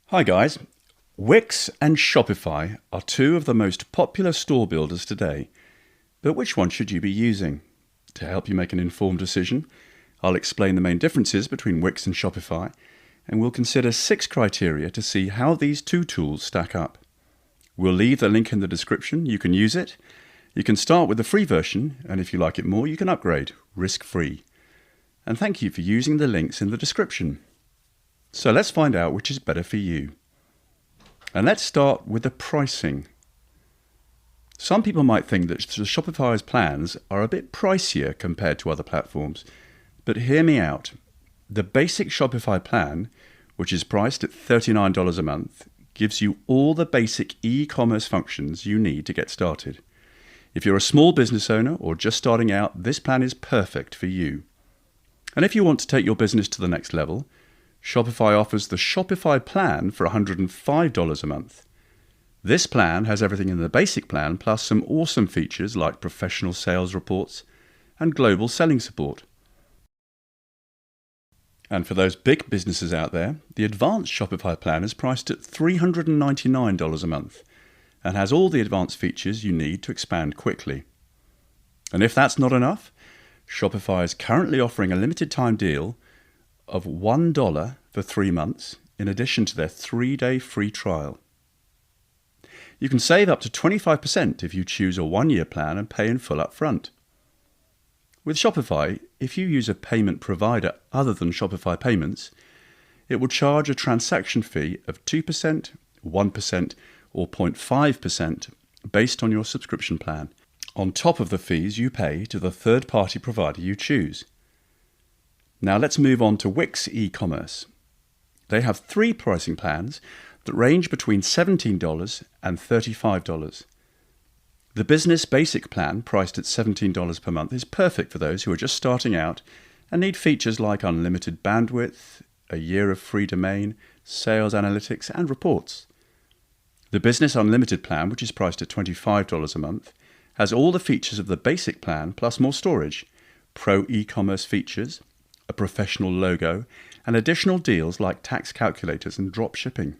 Hi guys, Wix and Shopify are two of the most popular store builders today, but which one should you be using? To help you make an informed decision, I'll explain the main differences between Wix and Shopify, and we'll consider 6 criteria to see how these two tools stack up. We'll leave the link in the description, you can use it. You can start with the free version, and if you like it more, you can upgrade, risk-free. And thank you for using the links in the description. So let's find out which is better for you. And let's start with the pricing. Some people might think that Shopify's plans are a bit pricier compared to other platforms, but hear me out. The basic Shopify plan, which is priced at $39 a month, gives you all the basic e-commerce functions you need to get started. If you're a small business owner or just starting out, this plan is perfect for you. And if you want to take your business to the next level, Shopify offers the Shopify plan for $105 a month. This plan has everything in the basic plan plus some awesome features like professional sales reports and global selling support. And for those big businesses out there, the advanced Shopify plan is priced at $399 a month and has all the advanced features you need to expand quickly. And if that's not enough, Shopify is currently offering a limited time deal of $1 for 3 months, in addition to their 3-day free trial. You can save up to 25% if you choose a 1-year plan and pay in full up front. With Shopify, if you use a payment provider other than Shopify Payments, it will charge a transaction fee of 2%, 1%, or 0.5% based on your subscription plan, on top of the fees you pay to the third-party provider you choose. Now let's move on to Wix e-commerce. They have 3 pricing plans that range between $17 and $35. The business basic plan, priced at $17 per month, is perfect for those who are just starting out and need features like unlimited bandwidth, a year of free domain, sales analytics, and reports. The business unlimited plan, which is priced at $25 a month, has all the features of the basic plan plus more storage, pro e-commerce features, a professional logo, and additional deals like tax calculators and drop shipping.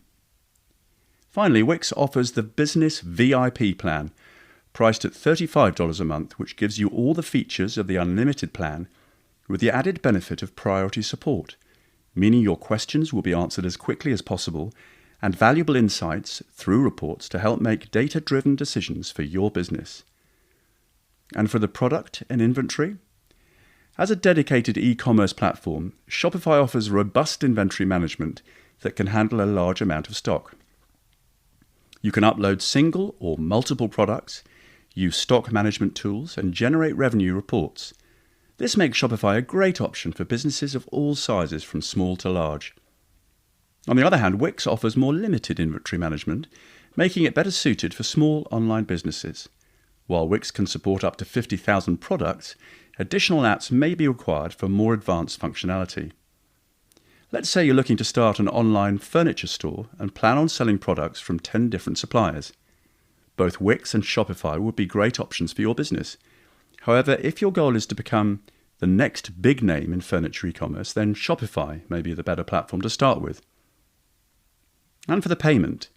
Finally, Wix offers the Business VIP plan, priced at $35 a month, which gives you all the features of the unlimited plan with the added benefit of priority support, meaning your questions will be answered as quickly as possible and valuable insights through reports to help make data-driven decisions for your business. And for the product and inventory, as a dedicated e-commerce platform, Shopify offers robust inventory management that can handle a large amount of stock. You can upload single or multiple products, use stock management tools, and generate revenue reports. This makes Shopify a great option for businesses of all sizes from small to large. On the other hand, Wix offers more limited inventory management, making it better suited for small online businesses. While Wix can support up to 50,000 products, additional apps may be required for more advanced functionality. Let's say you're looking to start an online furniture store and plan on selling products from 10 different suppliers. Both Wix and Shopify would be great options for your business. However, if your goal is to become the next big name in furniture e-commerce, then Shopify may be the better platform to start with. And for the payment,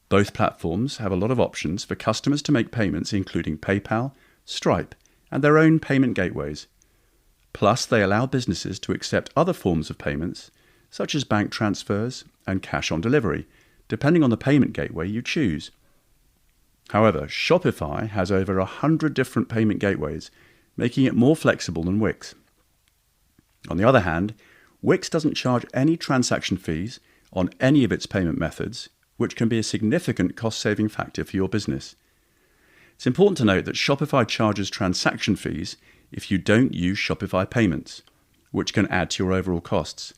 both platforms have a lot of options for customers to make payments, including PayPal, Stripe, and their own payment gateways. Plus, they allow businesses to accept other forms of payments, such as bank transfers and cash on delivery, depending on the payment gateway you choose. However, Shopify has over 100 different payment gateways, making it more flexible than Wix. On the other hand, Wix doesn't charge any transaction fees on any of its payment methods, which can be a significant cost-saving factor for your business. It's important to note that Shopify charges transaction fees if you don't use Shopify Payments, which can add to your overall costs.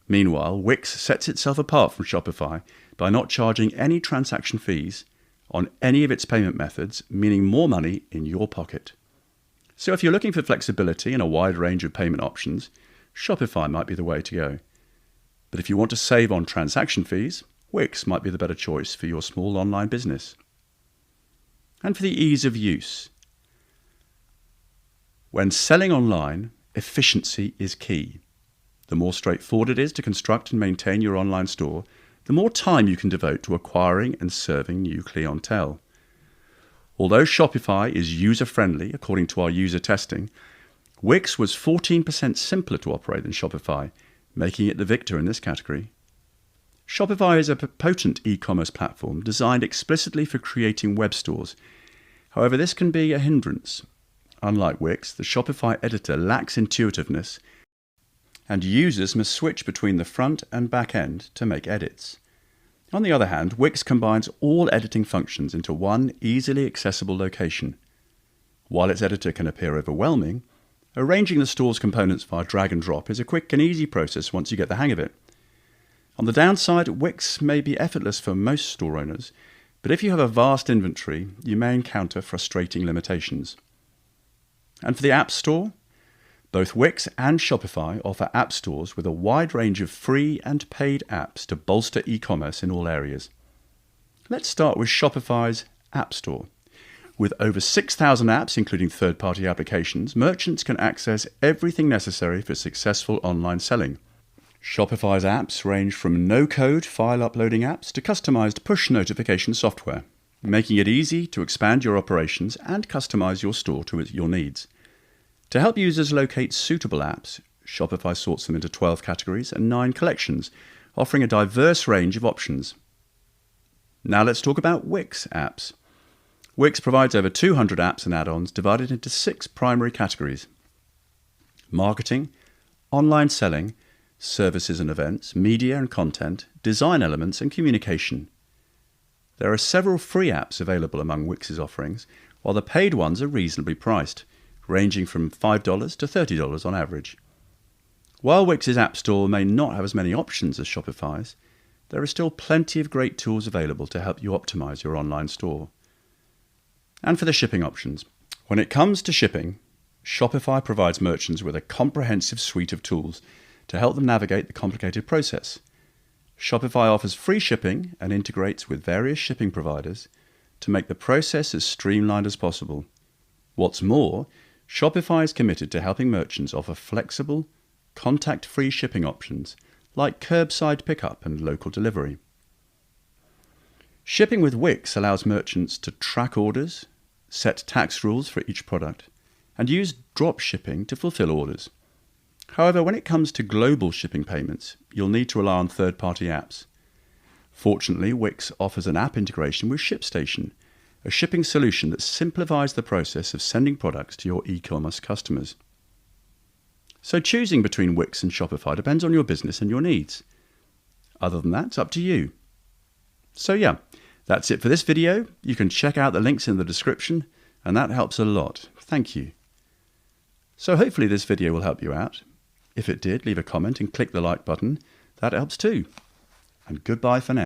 Meanwhile, Wix sets itself apart from Shopify by not charging any transaction fees on any of its payment methods, meaning more money in your pocket. So if you're looking for flexibility and a wide range of payment options, Shopify might be the way to go. But if you want to save on transaction fees, Wix might be the better choice for your small online business. And for the ease of use. When selling online, efficiency is key. The more straightforward it is to construct and maintain your online store, the more time you can devote to acquiring and serving new clientele. Although Shopify is user-friendly according to our user testing, Wix was 14% simpler to operate than Shopify, making it the victor in this category. Shopify is a potent e-commerce platform designed explicitly for creating web stores. However, this can be a hindrance. Unlike Wix, the Shopify editor lacks intuitiveness, and users must switch between the front and back end to make edits. On the other hand, Wix combines all editing functions into one easily accessible location. While its editor can appear overwhelming, arranging the store's components via drag and drop is a quick and easy process once you get the hang of it. On the downside, Wix may be effortless for most store owners, but if you have a vast inventory, you may encounter frustrating limitations. And for the App Store, both Wix and Shopify offer app stores with a wide range of free and paid apps to bolster e-commerce in all areas. Let's start with Shopify's App Store. With over 6,000 apps, including third-party applications, merchants can access everything necessary for successful online selling. Shopify's apps range from no-code file uploading apps to customized push notification software, making it easy to expand your operations and customize your store to your needs. To help users locate suitable apps, Shopify sorts them into 12 categories and 9 collections, offering a diverse range of options. Now let's talk about Wix apps. Wix provides over 200 apps and add-ons divided into 6 primary categories: marketing, online selling, services and events, media and content, design elements, and communication. There are several free apps available among Wix's offerings, while the paid ones are reasonably priced, ranging from $5 to $30 on average. While Wix's App Store may not have as many options as Shopify's, there are still plenty of great tools available to help you optimize your online store. And for the shipping options. When it comes to shipping, Shopify provides merchants with a comprehensive suite of tools to help them navigate the complicated process. Shopify offers free shipping and integrates with various shipping providers to make the process as streamlined as possible. What's more, Shopify is committed to helping merchants offer flexible, contact-free shipping options like curbside pickup and local delivery. Shipping with Wix allows merchants to track orders, set tax rules for each product, and use drop shipping to fulfill orders. However, when it comes to global shipping payments, you'll need to rely on third-party apps. Fortunately, Wix offers an app integration with ShipStation, a shipping solution that simplifies the process of sending products to your e-commerce customers. So choosing between Wix and Shopify depends on your business and your needs. Other than that, it's up to you. So yeah, that's it for this video. You can check out the links in the description, and that helps a lot. Thank you. So hopefully this video will help you out. If it did, leave a comment and click the like button. That helps too. And goodbye for now.